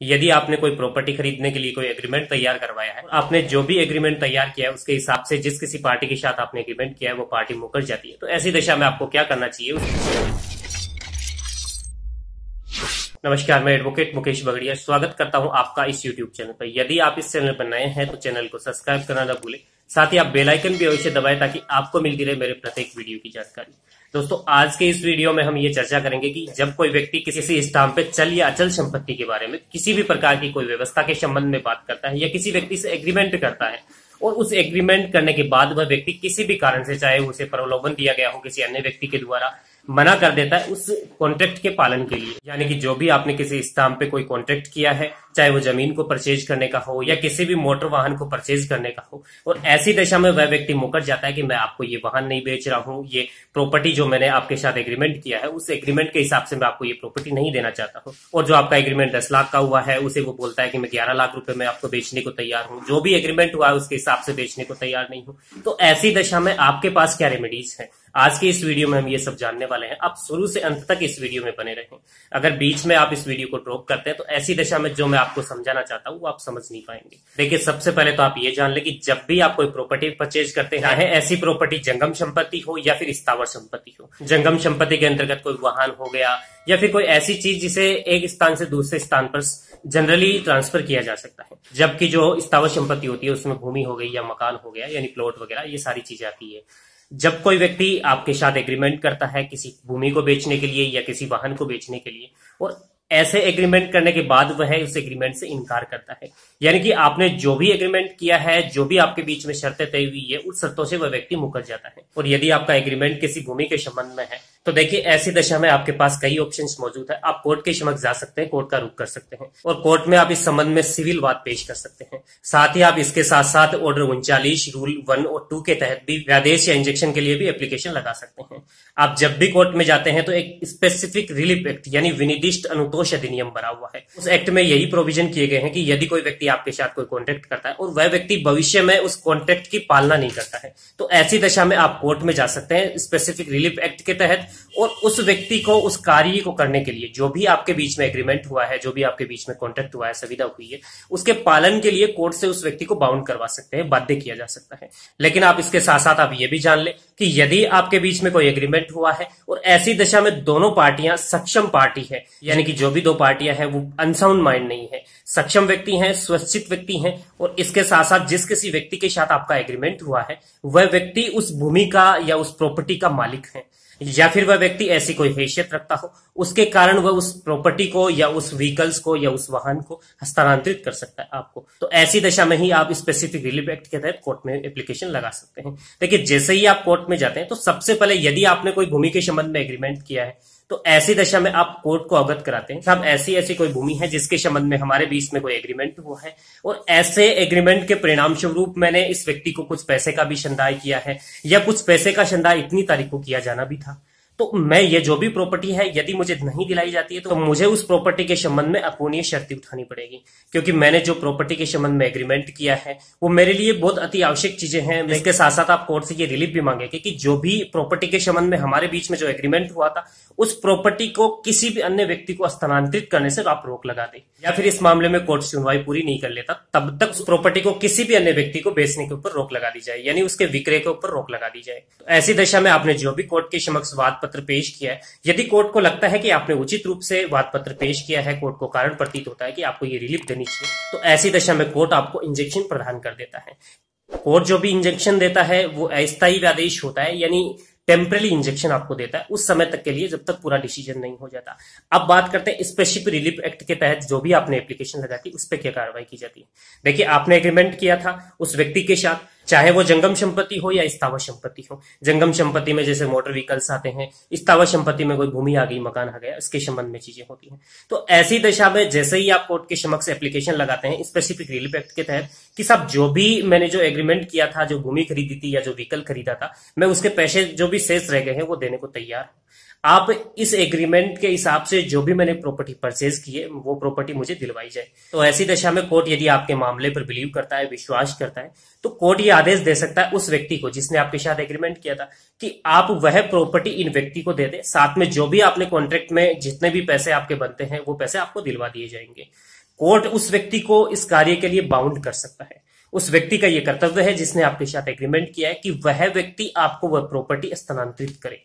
यदि आपने कोई प्रॉपर्टी खरीदने के लिए कोई एग्रीमेंट तैयार करवाया है, आपने जो भी एग्रीमेंट तैयार किया है उसके हिसाब से जिस किसी पार्टी के साथ आपने एग्रीमेंट किया है वो पार्टी मुकर जाती है, तो ऐसी दशा में आपको क्या करना चाहिए। नमस्कार, मैं एडवोकेट मुकेश बगड़िया स्वागत करता हूं आपका इस यूट्यूब चैनल पर। यदि आप इस चैनल पर नए हैं तो चैनल को सब्सक्राइब करना न भूलें, साथ ही आप बेल आइकन भी अवश्य दबाएं ताकि आपको मिलती रहे मेरे प्रत्येक वीडियो की जानकारी। दोस्तों, आज के इस वीडियो में हम ये चर्चा करेंगे कि जब कोई व्यक्ति किसी स्टाम्प पे चल या अचल संपत्ति के बारे में किसी भी प्रकार की कोई व्यवस्था के संबंध में बात करता है या किसी व्यक्ति से एग्रीमेंट करता है और उस एग्रीमेंट करने के बाद वह व्यक्ति किसी भी कारण से, चाहे उसे प्रलोभन दिया गया हो किसी अन्य व्यक्ति के द्वारा, मना कर देता है उस कॉन्ट्रैक्ट के पालन के लिए। यानी कि जो भी आपने किसी स्टाम्प पे कोई कॉन्ट्रैक्ट किया है, चाहे वो जमीन को परचेज करने का हो या किसी भी मोटर वाहन को परचेज करने का हो, और ऐसी दशा में वह व्यक्ति मुकर जाता है कि मैं आपको ये वाहन नहीं बेच रहा हूँ, ये प्रॉपर्टी जो मैंने आपके साथ एग्रीमेंट किया है उस एग्रीमेंट के हिसाब से मैं आपको ये प्रॉपर्टी नहीं देना चाहता हूँ, और जो आपका एग्रीमेंट 10 लाख का हुआ है उसे वो बोलता है कि मैं 11 लाख रुपए में आपको बेचने को तैयार हूँ, जो भी एग्रीमेंट हुआ है उसके हिसाब से बेचने को तैयार नहीं हूँ। तो ऐसी दशा में आपके पास क्या रेमेडीज है, आज के इस वीडियो में हम ये सब जानने वाले हैं। आप शुरू से अंत तक इस वीडियो में बने रहें। अगर बीच में आप इस वीडियो को ड्रॉप करते हैं तो ऐसी दशा में जो मैं आपको समझाना चाहता हूँ वो आप समझ नहीं पाएंगे। देखिए, सबसे पहले तो आप ये जान लें कि जब भी आप कोई प्रॉपर्टी परचेज करते हैं, चाहे ऐसी प्रॉपर्टी जंगम संपत्ति हो या फिर स्थावर संपत्ति हो। जंगम संपत्ति के अंतर्गत कोई वाहन हो गया या फिर कोई ऐसी चीज जिसे एक स्थान से दूसरे स्थान पर जनरली ट्रांसफर किया जा सकता है। जबकि जो स्थावर संपत्ति होती है उसमें भूमि हो गई या मकान हो गया, यानी प्लॉट वगैरह, ये सारी चीजें आती है। जब कोई व्यक्ति आपके साथ एग्रीमेंट करता है किसी भूमि को बेचने के लिए या किसी वाहन को बेचने के लिए, और ऐसे एग्रीमेंट करने के बाद वह उस एग्रीमेंट से इनकार करता है, यानी कि आपने जो भी एग्रीमेंट किया है, जो भी आपके बीच में शर्तें तय हुई है, उस शर्तों से वह व्यक्ति मुकर जाता है। और यदि आपका एग्रीमेंट किसी भूमि के संबंध में है तो देखिए, ऐसी दशा में आपके पास कई ऑप्शंस मौजूद है। आप कोर्ट के समक्ष जा सकते हैं, कोर्ट का रुख कर सकते हैं और कोर्ट में आप इस संबंध में सिविल वाद पेश कर सकते हैं। साथ ही आप इसके साथ साथ ऑर्डर 39 रूल 1 और 2 के तहत भी व्यादेश या इंजेक्शन के लिए भी एप्लीकेशन लगा सकते हैं। आप जब भी कोर्ट में जाते हैं तो एक स्पेसिफिक रिलीफ एक्ट यानी विनिर्दिष्ट अनुतोष अधिनियम बना हुआ है। उस एक्ट में यही प्रोविजन किए गए हैं कि यदि कोई व्यक्ति आपके साथ कोई कॉन्ट्रैक्ट करता है और वह व्यक्ति भविष्य में उस कॉन्ट्रैक्ट की पालना नहीं करता है तो ऐसी दशा में आप कोर्ट में जा सकते हैं स्पेसिफिक रिलीफ एक्ट के तहत, और उस व्यक्ति को उस कार्य को करने के लिए, जो भी आपके बीच में एग्रीमेंट हुआ है, जो भी आपके बीच में कॉन्ट्रैक्ट हुआ है, संविदा हुई है, उसके पालन के लिए कोर्ट से उस व्यक्ति को बाउंड करवा सकते हैं, बाध्य किया जा सकता है। लेकिन आप इसके साथ साथ आप ये भी जान ले कि यदि आपके बीच में कोई एग्रीमेंट हुआ है और ऐसी दशा में दोनों पार्टियां सक्षम पार्टी है, यानी कि जो भी दो पार्टियां हैं वो अनसाउंड माइंड नहीं है, सक्षम व्यक्ति हैं, सुरक्षित व्यक्ति हैं, और इसके साथ साथ जिस किसी व्यक्ति के साथ आपका एग्रीमेंट हुआ है वह व्यक्ति उस भूमि का या उस प्रॉपर्टी का मालिक है, या फिर वह व्यक्ति ऐसी कोई हैसियत रखता हो उसके कारण वह उस प्रॉपर्टी को या उस व्हीकल्स को या उस वाहन को हस्तांतरित कर सकता है आपको, तो ऐसी दशा में ही आप स्पेसिफिक रिलीफ एक्ट के तहत कोर्ट में एप्लीकेशन लगा सकते हैं। देखिए, जैसे ही आप कोर्ट में जाते हैं तो सबसे पहले यदि आपने कोई भूमि के संबंध में एग्रीमेंट किया है तो ऐसी दशा में आप कोर्ट को अवगत कराते हैं साहब, ऐसी ऐसी कोई भूमि है जिसके संबंध में हमारे बीच में कोई एग्रीमेंट हुआ है और ऐसे एग्रीमेंट के परिणाम स्वरूप मैंने इस व्यक्ति को कुछ पैसे का भी संदाय किया है या कुछ पैसे का संदाय इतनी तारीख को किया जाना भी था, तो मैं ये जो भी प्रॉपर्टी है यदि मुझे नहीं दिलाई जाती है तो मुझे उस प्रॉपर्टी के संबंध में अपूर्णीय शर्तें उठानी पड़ेगी, क्योंकि मैंने जो प्रॉपर्टी के संबंध में एग्रीमेंट किया है वो मेरे लिए बहुत अति आवश्यक चीजें हैं। इसके साथ साथ आप कोर्ट से ये रिलीफ भी मांगेंगे कि जो भी प्रॉपर्टी के संबंध में हमारे बीच में जो एग्रीमेंट हुआ था उस प्रॉपर्टी को किसी भी अन्य व्यक्ति को स्थानांतरित करने से आप रोक लगा दें, या फिर इस मामले में कोर्ट सुनवाई पूरी नहीं कर लेता तब तक उस प्रॉपर्टी को किसी भी अन्य व्यक्ति को बेचने के ऊपर रोक लगा दी जाए, यानी उसके विक्रय के ऊपर रोक लगा दी जाए। तो ऐसी दशा में आपने जो भी कोर्ट के समक्ष वाद पत्र पेश किया है, यदि कोर्ट को लगता है कि आपने उचित रूप से वाद पत्र पेश किया है, कोर्ट को कारण प्रतीत होता है कि आपको ये रिलीफ देनी चाहिए, तो ऐसी दशा में कोर्ट आपको इंजेक्शन प्रदान कर देता है। कोर्ट जो भी इंजेक्शन देता है वो अस्थायी आदेश होता है, यानी टेम्पररी इंजेक्शन आपको देता है उस समय तक के लिए जब तक पूरा डिसीजन नहीं हो जाता। अब बात करते हैं स्पेसिफिक रिलीफ एक्ट के तहत जो भी आपने एप्लीकेशन लगाई उस पर क्या कार्रवाई की जाती है। देखिए, आपने एग्रीमेंट किया था उस व्यक्ति के साथ, चाहे वो जंगम संपत्ति हो या स्थावर संपत्ति हो। जंगम संपत्ति में जैसे मोटर व्हीकल्स आते हैं, स्थावर संपत्ति में कोई भूमि आ गई, मकान आ गया, इसके संबंध में चीजें होती हैं। तो ऐसी दशा में जैसे ही आप कोर्ट के समक्ष एप्लीकेशन लगाते हैं स्पेसिफिक रिलीफ एक्ट के तहत कि साहब जो भी मैंने जो एग्रीमेंट किया था, जो भूमि खरीदी थी या जो व्हीकल खरीदा था, मैं उसके पैसे जो भी शेष रह गए हैं वो देने को तैयार हूं। आप इस एग्रीमेंट के हिसाब से जो भी मैंने प्रॉपर्टी परचेज की है वो प्रॉपर्टी मुझे दिलवाई जाए। तो ऐसी दशा में कोर्ट यदि आपके मामले पर बिलीव करता है, विश्वास करता है, तो कोर्ट ये आदेश दे सकता है उस व्यक्ति को जिसने आपके साथ एग्रीमेंट किया था कि आप वह प्रॉपर्टी इन व्यक्ति को दे दे, साथ में जो भी आपने कॉन्ट्रैक्ट में जितने भी पैसे आपके बनते हैं वो पैसे आपको दिलवा दिए जाएंगे। कोर्ट उस व्यक्ति को इस कार्य के लिए बाउंड कर सकता है। उस व्यक्ति का यह कर्तव्य है जिसने आपके साथ एग्रीमेंट किया है कि वह व्यक्ति आपको वह प्रॉपर्टी स्थानांतरित करे।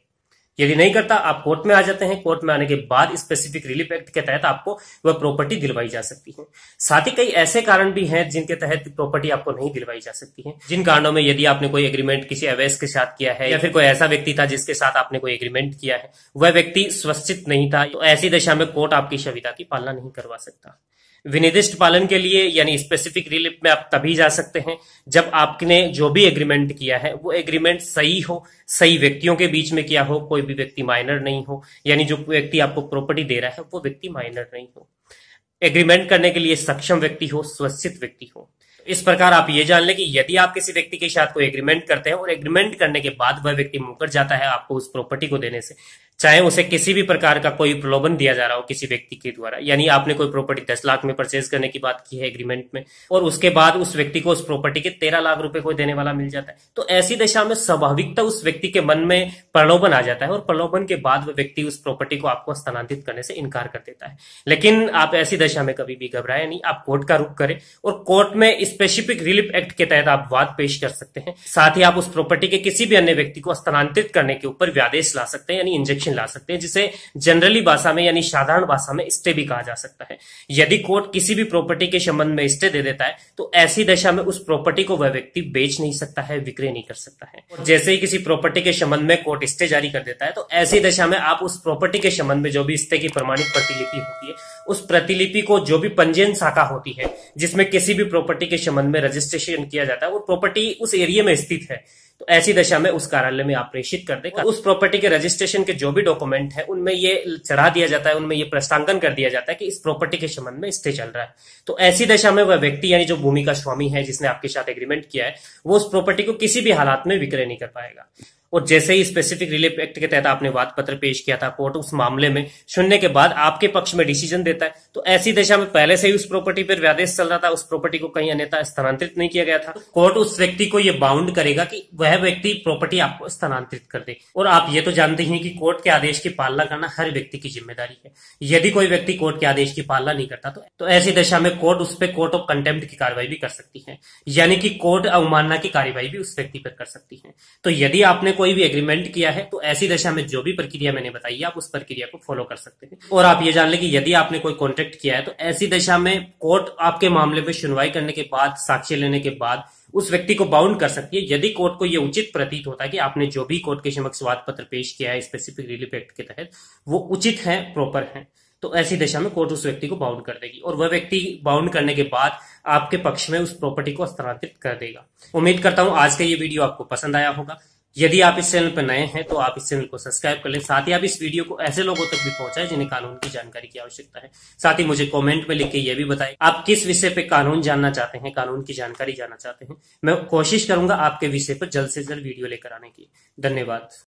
यदि नहीं करता, आप कोर्ट में आ जाते हैं। कोर्ट में आने के बाद स्पेसिफिक रिलीफ एक्ट के तहत आपको वह प्रॉपर्टी दिलवाई जा सकती है। साथ ही कई ऐसे कारण भी हैं जिनके तहत प्रॉपर्टी आपको नहीं दिलवाई जा सकती है। जिन कारणों में यदि आपने कोई एग्रीमेंट किसी अवैध के साथ किया है या फिर कोई ऐसा व्यक्ति था जिसके साथ आपने कोई एग्रीमेंट किया है, वह व्यक्ति स्वस्थित नहीं था, तो ऐसी दशा में कोर्ट आपकी संविदा की पालना नहीं करवा सकता। विनिर्दिष्ट पालन के लिए यानी स्पेसिफिक रिलीफ में आप तभी जा सकते हैं जब आपने जो भी एग्रीमेंट किया है वो एग्रीमेंट सही हो, सही व्यक्तियों के बीच में किया हो, कोई भी व्यक्ति माइनर नहीं हो, यानी जो व्यक्ति आपको प्रॉपर्टी दे रहा है वो व्यक्ति माइनर नहीं हो, एग्रीमेंट करने के लिए सक्षम व्यक्ति हो, स्वस्थित व्यक्ति हो। इस प्रकार आप ये जान लें कि यदि आप किसी व्यक्ति के साथ कोई एग्रीमेंट करते हैं और एग्रीमेंट करने के बाद वह व्यक्ति मुकर जाता है आपको उस प्रॉपर्टी को देने से, चाहे उसे किसी भी प्रकार का कोई प्रलोभन दिया जा रहा हो किसी व्यक्ति के द्वारा, यानी आपने कोई प्रॉपर्टी 10 लाख में परचेज करने की बात की है एग्रीमेंट में और उसके बाद उस व्यक्ति को उस प्रॉपर्टी के 13 लाख रुपए कोई देने वाला मिल जाता है, तो ऐसी दशा में स्वाभाविकता उस व्यक्ति के मन में प्रलोभन आ जाता है और प्रलोभन के बाद वह व्यक्ति उस प्रॉपर्टी को आपको स्थानांतरित करने से इनकार कर देता है। लेकिन आप ऐसी दशा में कभी भी घबराए नहीं, आप कोर्ट का रुख करें और कोर्ट में स्पेसिफिक रिलीफ एक्ट के तहत आप वाद पेश कर सकते हैं। साथ ही आप उस प्रॉपर्टी के किसी भी अन्य व्यक्ति को स्थानांतरित करने के ऊपर व्यादेश ला सकते हैं, यानी इंजेक्शन ला सकते हैं, जिसे जनरली भाषा में यानी साधारण भाषा में स्टे भी कहा जा सकता है। यदि कोर्ट किसी भी प्रॉपर्टी के संबंध में स्टे दे देता है तो ऐसी दशा में उस प्रॉपर्टी को वह व्यक्ति बेच नहीं सकता है, विक्रय नहीं कर सकता है। और जैसे ही किसी प्रॉपर्टी के संबंध में कोर्ट स्टे जारी कर देता है तो ऐसी दशा में आप उस प्रॉपर्टी के संबंध में जो भी स्टे की प्रमाणित प्रतिलिपि होती है, उस प्रतिलिपि को जो भी पंजीयन शाखा होती है जिसमें किसी भी प्रॉपर्टी के संबंध में रजिस्ट्रेशन किया जाता है, वो प्रॉपर्टी उस एरिया में स्थित है, तो ऐसी दशा में उस कार्यालय में आप प्रेषित कर दें। उस प्रॉपर्टी के रजिस्ट्रेशन के जो भी डॉक्यूमेंट है उनमें ये चढ़ा दिया जाता है, उनमें ये प्रस्तांकन कर दिया जाता है कि इस प्रॉपर्टी के संबंध में स्टे चल रहा है। तो ऐसी दशा में वह व्यक्ति यानी जो भूमि का स्वामी है जिसने आपके साथ एग्रीमेंट किया है, वो उस प्रॉपर्टी को किसी भी हालात में विक्रय नहीं कर पाएगा। और जैसे ही स्पेसिफिक रिलीफ एक्ट के तहत आपने वाद पत्र पेश किया था, कोर्ट उस मामले में सुनने के बाद आपके पक्ष में डिसीजन देता है, तो ऐसी दशा में पहले से ही उस प्रॉपर्टी पर व्यादेश चल रहा था, उस प्रॉपर्टी को कहीं अन्यथा स्थानांतरित नहीं किया गया था, कोर्ट उस व्यक्ति को यह बाउंड करेगा कि वह व्यक्ति प्रॉपर्टी आपको स्थानांतरित कर दे। और आप ये तो जानते हैं कि कोर्ट के आदेश की पालना करना हर व्यक्ति की जिम्मेदारी है। यदि कोई व्यक्ति कोर्ट के आदेश की पालना नहीं करता तो ऐसी दशा में कोर्ट उस पर कोर्ट ऑफ कंटेम्प्ट की कार्रवाई भी कर सकती है, यानी कि कोर्ट अवमानना की कार्रवाई भी उस व्यक्ति पर कर सकती है। तो यदि आपने कोई भी एग्रीमेंट किया है तो ऐसी दशा में जो भी प्रक्रिया मैंने बताई है आप उस प्रक्रिया को फॉलो कर सकते हैं। और आप ये जान लें कि यदि आपने कोई कॉन्ट्रैक्ट किया है तो ऐसी दशा में कोर्ट आपके मामले में सुनवाई करने के बाद, साक्ष्य लेने के बाद उस व्यक्ति को बाउंड कर सकती है, यदि कोर्ट को यह उचित प्रतीत होता है कि आपने जो भी कोर्ट के समक्ष वाद पत्र पेश किया है स्पेसिफिक रिलीफ एक्ट के तहत वो उचित है, प्रॉपर है, तो ऐसी दशा में कोर्ट उस व्यक्ति को बाउंड कर देगी और वह व्यक्ति बाउंड करने के बाद आपके पक्ष में उस प्रॉपर्टी को स्थानांतरित कर देगा। उम्मीद करता हूं आज का ये वीडियो आपको पसंद आया होगा। यदि आप इस चैनल पर नए हैं तो आप इस चैनल को सब्सक्राइब कर लें। साथ ही आप इस वीडियो को ऐसे लोगों तक भी पहुंचाएं जिन्हें कानून की जानकारी की आवश्यकता है। साथ ही मुझे कमेंट में लिख के यह भी बताएं आप किस विषय पे कानून जानना चाहते हैं, कानून की जानकारी जानना चाहते हैं। मैं कोशिश करूंगा आपके विषय पर जल्द से जल्द वीडियो लेकर आने की। धन्यवाद।